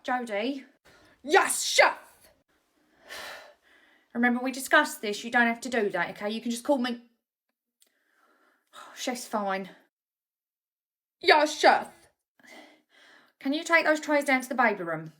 Jodie. Yes, chef! Remember we discussed this, you don't have to do that, okay? You can just call me... Chef's fine. Yes, chef. Can you take those trays down to the baby room?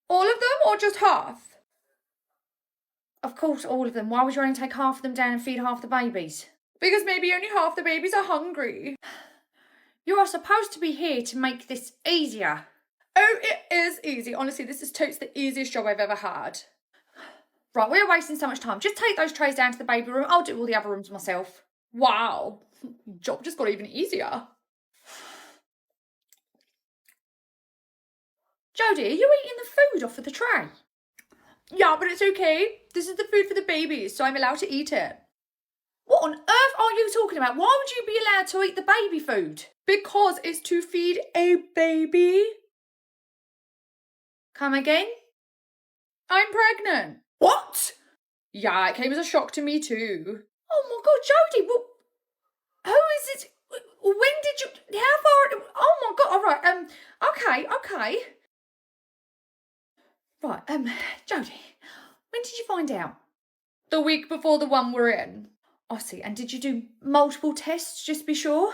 All of them or just half? Of course, all of them. Why would you only take half of them down and feed half the babies? Because maybe only half the babies are hungry. You are supposed to be here to make this easier. Oh, it is easy. Honestly, this is totes the easiest job I've ever had. Right, we're wasting so much time. Just take those trays down to the baby room. I'll do all the other rooms myself. Wow. Job just got even easier. Jodie, are you eating the food off of the tray? Yeah, but it's okay. This is the food for the babies, so I'm allowed to eat it. What on earth are you talking about? Why would you be allowed to eat the baby food? Because it's to feed a baby. Come again? I'm pregnant. What? Yeah, it came as a shock to me too. Oh my God, Jodie, well, who is it? When did you, how far, oh my God, all right, okay. Right, Jodie, when did you find out? The week before the one we're in. I see, and did you do multiple tests just to be sure?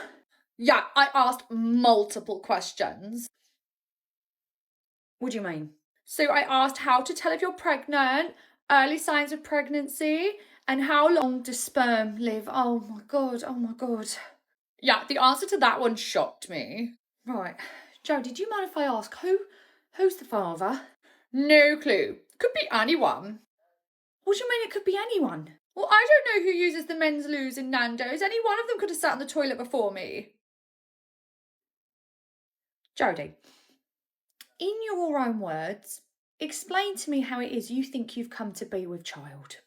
Yeah, I asked multiple questions. What do you mean? So I asked how to tell if you're pregnant, early signs of pregnancy, and how long does sperm live? Oh my God. Yeah, the answer to that one shocked me. Right. Jodie, do you mind if I ask who's the father? No clue. Could be anyone. What do you mean it could be anyone? Well, I don't know who uses the men's loos in Nando's. Any one of them could have sat on the toilet before me. Jodie, in your own words, explain to me how it is you think you've come to be with child.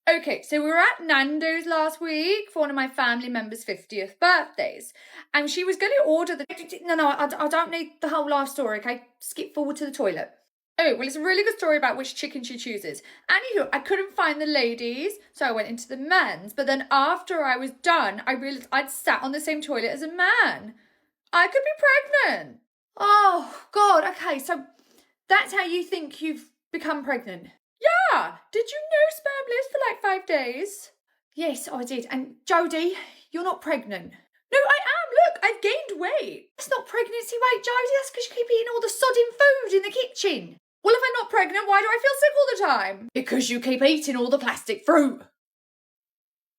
Okay, so we were at Nando's last week for one of my family members' 50th birthdays. And she was going to order the... No, I don't need the whole life story, okay? Skip forward to the toilet. Oh, well, it's a really good story about which chicken she chooses. Anywho, I couldn't find the ladies, so I went into the men's. But then after I was done, I realised I'd sat on the same toilet as a man. I could be pregnant. Oh, God, okay, so that's how you think you've become pregnant? Yeah, did you know sperm lives for like 5 days? Yes, I did. And Jodie, you're not pregnant. No, I am. Look, I've gained weight. That's not pregnancy weight, Jodie. That's because you keep eating all the sodding food in the kitchen. Well, if I'm not pregnant, why do I feel sick all the time? Because you keep eating all the plastic fruit.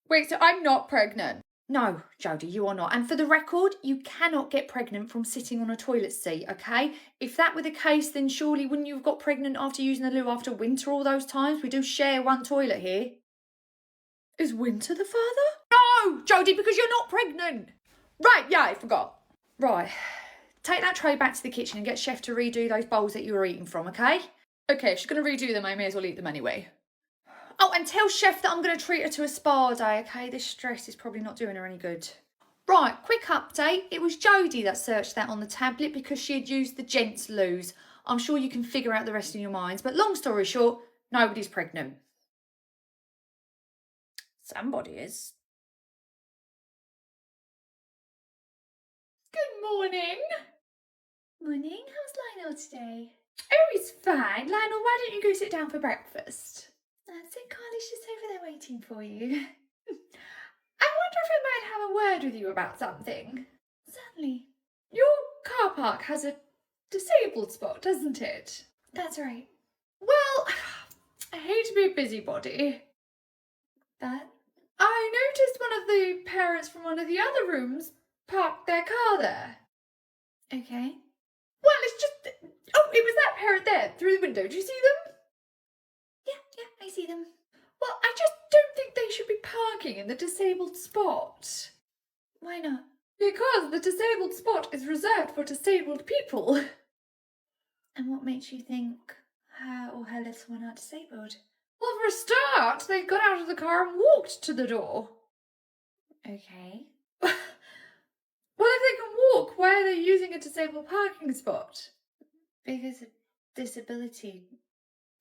Wait, so I'm not pregnant? No, Jodie, you are not. And for the record, you cannot get pregnant from sitting on a toilet seat, okay? If that were the case, then surely wouldn't you have got pregnant after using the loo after winter all those times? We do share one toilet here. Is Winter the father? No, Jodie, because you're not pregnant. Right, yeah, I forgot. Right. Take that tray back to the kitchen and get Chef to redo those bowls that you were eating from, okay? Okay, if she's going to redo them, I may as well eat them anyway. Oh, and tell Chef that I'm going to treat her to a spa day, okay? This stress is probably not doing her any good. Right, quick update. It was Jodie that searched that on the tablet because she had used the gents' loos. I'm sure you can figure out the rest in your minds. But long story short, nobody's pregnant. Somebody is. Good morning. Morning. How's Lionel today? Oh, he's fine. Lionel, why don't you go sit down for breakfast? That's it, Carly's just over there waiting for you. I wonder if I might have a word with you about something. Certainly. Your car park has a disabled spot, doesn't it? That's right. Well, I hate to be a busybody, but I noticed one of the parents from one of the other rooms parked their car there. Okay. Well, it's just... Oh, it was that parent there, through the window. Do you see them? Yeah, I see them. Well, I just don't think they should be parking in the disabled spot. Why not? Because the disabled spot is reserved for disabled people. And what makes you think her or her little one are disabled? Well, for a start, they got out of the car and walked to the door. Okay. Well, if they can walk, why are they using a disabled parking spot? Because a disability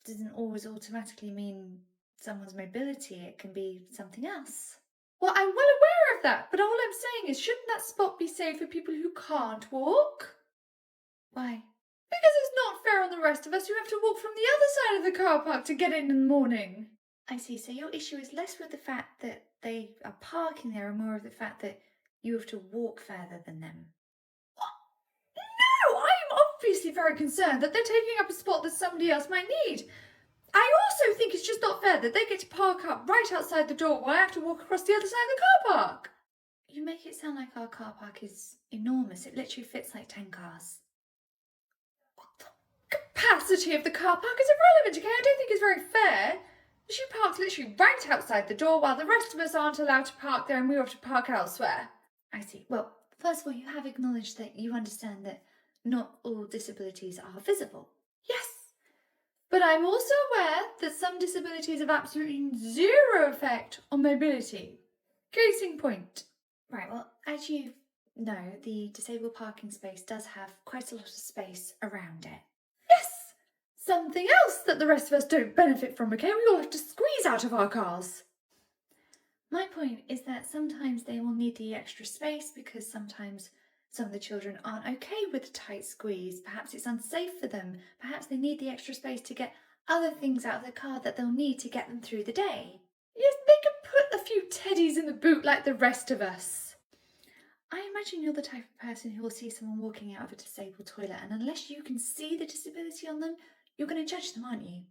doesn't always automatically mean someone's mobility. It can be something else. Well, I'm well aware of that, but all I'm saying is, shouldn't that spot be saved for people who can't walk? Why? and the rest of us who have to walk from the other side of the car park to get in the morning. I see. So your issue is less with the fact that they are parking there and more of the fact that you have to walk further than them. No, I'm obviously very concerned that they're taking up a spot that somebody else might need. I also think it's just not fair that they get to park up right outside the door while I have to walk across the other side of the car park. You make it sound like our car park is enormous. It literally fits like 10 cars. The capacity of the car park is irrelevant, okay? I don't think it's very fair. She parks literally right outside the door while the rest of us aren't allowed to park there and we have to park elsewhere. I see. Well, first of all, you have acknowledged that you understand that not all disabilities are visible. Yes, but I'm also aware that some disabilities have absolutely zero effect on mobility. Case in point. Right, well, as you know, the disabled parking space does have quite a lot of space around it. Yes! Something else that the rest of us don't benefit from, okay? We all have to squeeze out of our cars. My point is that sometimes they will need the extra space because sometimes some of the children aren't okay with a tight squeeze. Perhaps it's unsafe for them. Perhaps they need the extra space to get other things out of the car that they'll need to get them through the day. Yes, they can put a few teddies in the boot like the rest of us. I imagine you're the type of person who will see someone walking out of a disabled toilet, and unless you can see the disability on them, you're going to judge them, aren't you?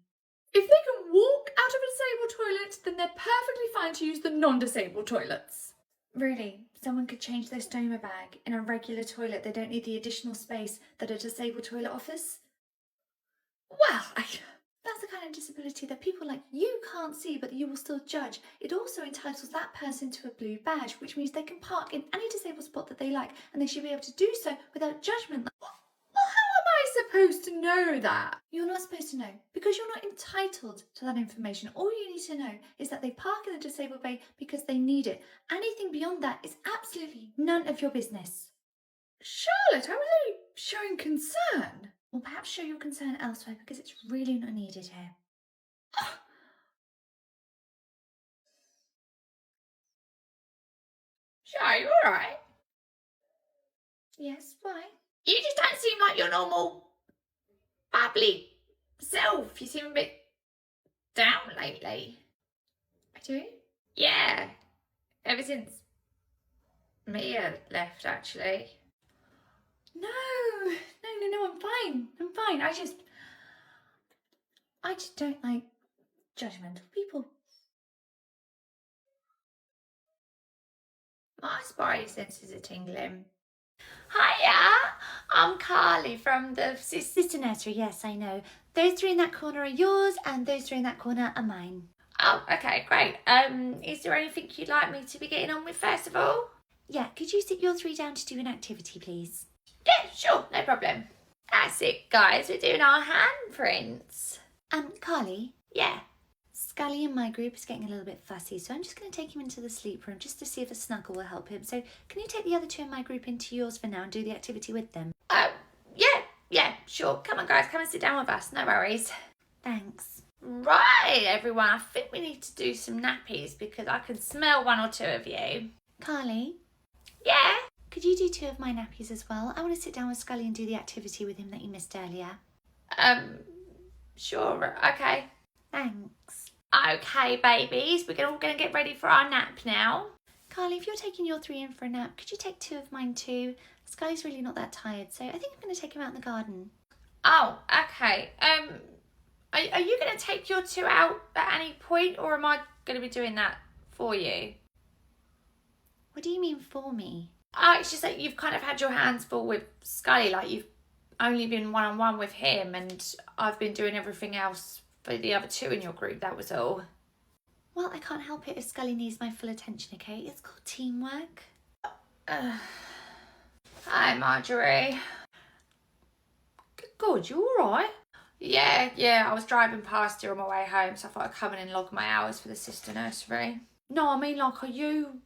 If they can walk out of a disabled toilet, then they're perfectly fine to use the non-disabled toilets. Really, someone could change their stoma bag in a regular toilet. They don't need the additional space that a disabled toilet offers. Well, That's the kind of disability that people like you can't see, but you will still judge. It also entitles that person to a blue badge, which means they can park in any disabled spot that they like, and they should be able to do so without judgment. Well, how am I supposed to know that? You're not supposed to know, because you're not entitled to that information. All you need to know is that they park in the disabled bay because they need it. Anything beyond that is absolutely none of your business. Charlotte, I was only showing concern. Well, perhaps show your concern elsewhere because it's really not needed here. Sure, you alright? Yes, why? You just don't seem like your normal, bubbly self. You seem a bit down lately. I do? Yeah, ever since Mia left, actually. No, I'm fine. I'm fine. I just don't like judgmental people. My spidey senses are tingling. Hiya, I'm Carly from the Sister nursery, yes, I know. Those three in that corner are yours, and those three in that corner are mine. Oh, okay, great. Is there anything you'd like me to be getting on with first of all? Yeah, could you sit your three down to do an activity, please? Yeah, sure, no problem. That's it, guys. We're doing our handprints. Carly? Yeah. Scully in my group is getting a little bit fussy, so I'm just going to take him into the sleep room just to see if a snuggle will help him. So can you take the other two in my group into yours for now and do the activity with them? Yeah, sure. Come on, guys, come and sit down with us. No worries. Thanks. Right, everyone. I think we need to do some nappies because I can smell one or two of you. Carly? Yeah? Could you do two of my nappies as well? I want to sit down with Scully and do the activity with him that you missed earlier. Sure. Okay. Thanks. Okay, babies. We're all going to get ready for our nap now. Carly, if you're taking your three in for a nap, could you take two of mine too? Scully's really not that tired, so I think I'm going to take him out in the garden. Oh, okay. Are you going to take your two out at any point, or am I going to be doing that for you? What do you mean for me? Oh, it's just that you've kind of had your hands full with Scully, like you've only been one-on-one with him, and I've been doing everything else for the other two in your group, that was all. Well, I can't help it if Scully needs my full attention, okay? It's called teamwork. Hi, Marjorie. God, you all right? Yeah, I was driving past here on my way home, so I thought I'd come in and log my hours for the sister nursery. No, I mean, like, are you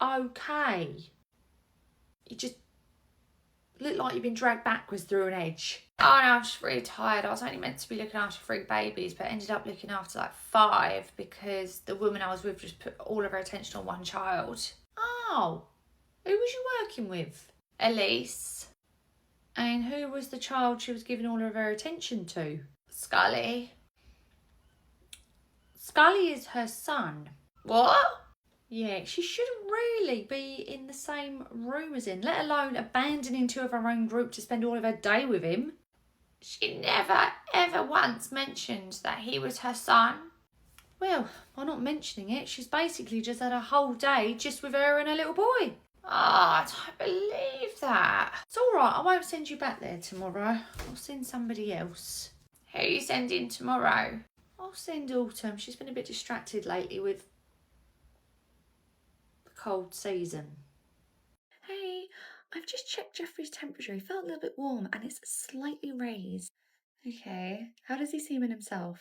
okay? You just look like you've been dragged backwards through an edge. Oh no, I'm just really tired. I was only meant to be looking after 3 babies, but ended up looking after like 5 because the woman I was with just put all of her attention on one child. Oh, who was you working with? Elise. And who was the child she was giving all of her attention to? Scully. Scully is her son. What? Yeah, she shouldn't really be in the same room as him, let alone abandoning two of her own group to spend all of her day with him. She never, ever once mentioned that he was her son. Well, by not mentioning it, she's basically just had a whole day just with her and her little boy. I don't believe that. It's all right, I won't send you back there tomorrow. I'll send somebody else. Who are you sending tomorrow? I'll send Autumn. She's been a bit distracted lately with the cold season. Hey, I've just checked Jeffrey's temperature. He felt a little bit warm and it's slightly raised. Okay, how does he seem in himself?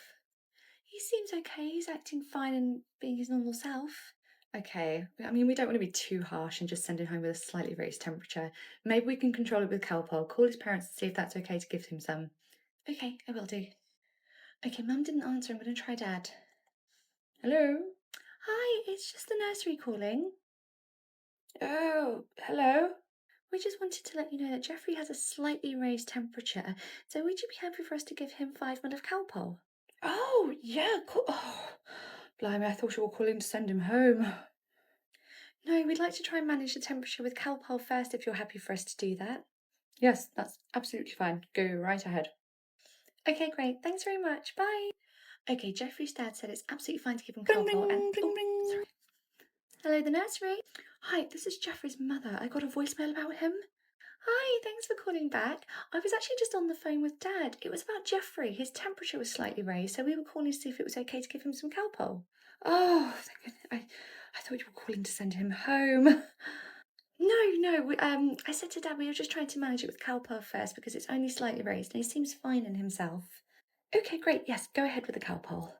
He seems okay. He's acting fine and being his normal self. Okay, I mean, we don't want to be too harsh and just send him home with a slightly raised temperature. Maybe we can control it with Calpol. Call his parents and see if that's okay to give him some. Okay, I will do. Okay, Mum didn't answer. I'm going to try Dad. Hello? Hi, it's just the nursery calling. Oh, hello? We just wanted to let you know that Jeffrey has a slightly raised temperature, so would you be happy for us to give him 5 ml of Calpol? Oh, yeah, cool. Oh, blimey, I thought you were calling to send him home. No, we'd like to try and manage the temperature with Calpol first if you're happy for us to do that. Yes, that's absolutely fine. Go right ahead. Okay, great. Thanks very much. Bye. Okay, Jeffrey's dad said it's absolutely fine to give him Calpol and... Oh, sorry. Hello, the nursery. Hi, this is Jeffrey's mother. I got a voicemail about him. Hi, thanks for calling back. I was actually just on the phone with Dad. It was about Jeffrey. His temperature was slightly raised, so we were calling to see if it was okay to give him some Calpol. Oh, I thought you were calling to send him home. No. I said to Dad we were just trying to manage it with Calpol first because it's only slightly raised and he seems fine in himself. Okay, great. Yes, go ahead with the Calpol.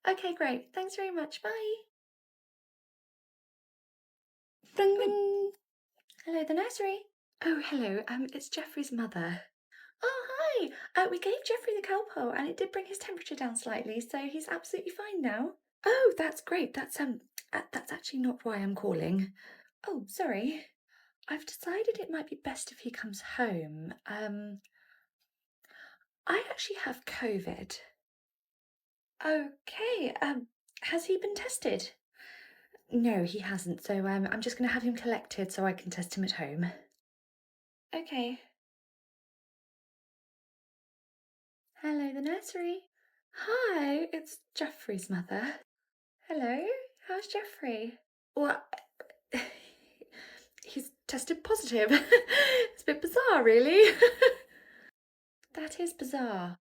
Okay, great. Thanks very much. Bye. Ding, ding. Hello, the nursery. Oh, hello. It's Jeffrey's mother. Oh, hi. We gave Jeffrey the Calpol and it did bring his temperature down slightly, so he's absolutely fine now. Oh, that's great. That's actually not why I'm calling. Oh, sorry. I've decided it might be best if he comes home. I actually have COVID. Okay. Has he been tested? No, he hasn't. So I'm just going to have him collected so I can test him at home. Okay. Hello, the nursery. Hi, it's Jeffrey's mother. Hello, how's Jeffrey? Well, he's tested positive. It's a bit bizarre, really. That is bizarre.